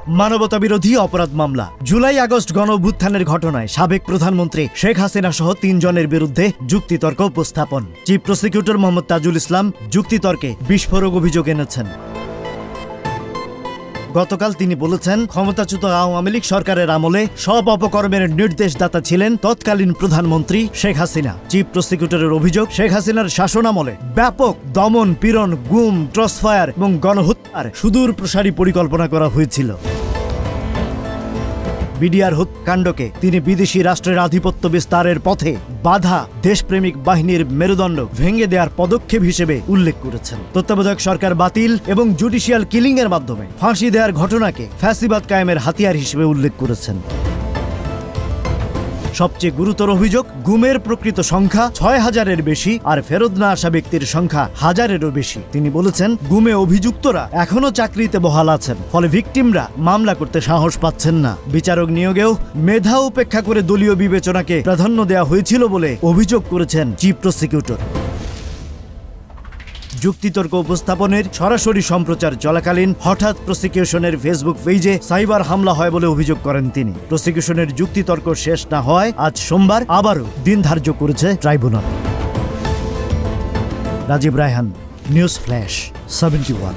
মানবতা বিরোধী অপরাধ মামলা। জুলাই আগস্ট গণঅভ্যুত্থানের ঘটনায় সাবেক প্রধানমন্ত্রী শেখ হাসিনা সহ ৩ জনের বিরুদ্ধে যুক্তিতর্ক উপস্থাপন। চিফ প্রসিকিউটর মোহাম্মদ তাজুল ইসলাম যুক্তিতর্কে বিস্ফোরক অভিযোগ এনেছেন। গতকাল তিনি বলেছেন, ক্ষমতাচ্যুত আওয়ামী লীগ সরকারের আমলে সব অপকর্মের নির্দেশদাতা ছিলেন তৎকালীন প্রধানমন্ত্রী শেখ হাসিনা। চিফ প্রসিকিউটরের অভিযোগ, শেখ হাসিনার শাসনামলে ব্যাপক দমন পীড়ন, গুম, ক্রসফায়ার এবং গণহত্যার সুদূর প্রসারী পরিকল্পনা করা হয়েছিল। বিডিআর হত্যাকাণ্ডকে তিনি বিদেশি রাষ্ট্রের আধিপত্য বিস্তারের পথে বাধা দেশপ্রেমিক বাহিনীর মেরুদণ্ড ভেঙে দেওয়ার পদক্ষেপ হিসেবে উল্লেখ করেছেন। তত্ত্বাবধায়ক সরকার বাতিল এবং জুডিশিয়াল কিলিং এর মাধ্যমে ফাঁসি দেওয়ার ঘটনাকে ফ্যাসিবাদ কায়েমের হাতিয়ার হিসেবে উল্লেখ করেছেন। সবচেয়ে গুরুতর অভিযোগ, গুমের প্রকৃত সংখ্যা ৬,০০০-এর বেশি আর ফেরত না আসা ব্যক্তির সংখ্যা ১,০০০-এরও বেশি। তিনি বলেছেন, গুমে অভিযুক্তরা এখনো চাকরিতে বহাল আছেন, ফলে ভিকটিমরা মামলা করতে সাহস পাচ্ছেন না। বিচারক নিয়োগেও মেধা উপেক্ষা করে দলীয় বিবেচনাকে প্রাধান্য দেওয়া হয়েছিল বলে অভিযোগ করেছেন চিফ প্রসিকিউটর। যুক্তিতর্ক উপস্থাপনের সরাসরি সম্প্রচার চলাকালীন হঠাৎ প্রসিকিউশনের ফেসবুক পেজে সাইবার হামলা হয় বলে অভিযোগ করেন তিনি। প্রসিকিউশনের যুক্তিতর্ক শেষ না হয় আজ সোমবার আবারও দিন ধার্য করেছে tribunal. Rajib Raihan, news flash 71।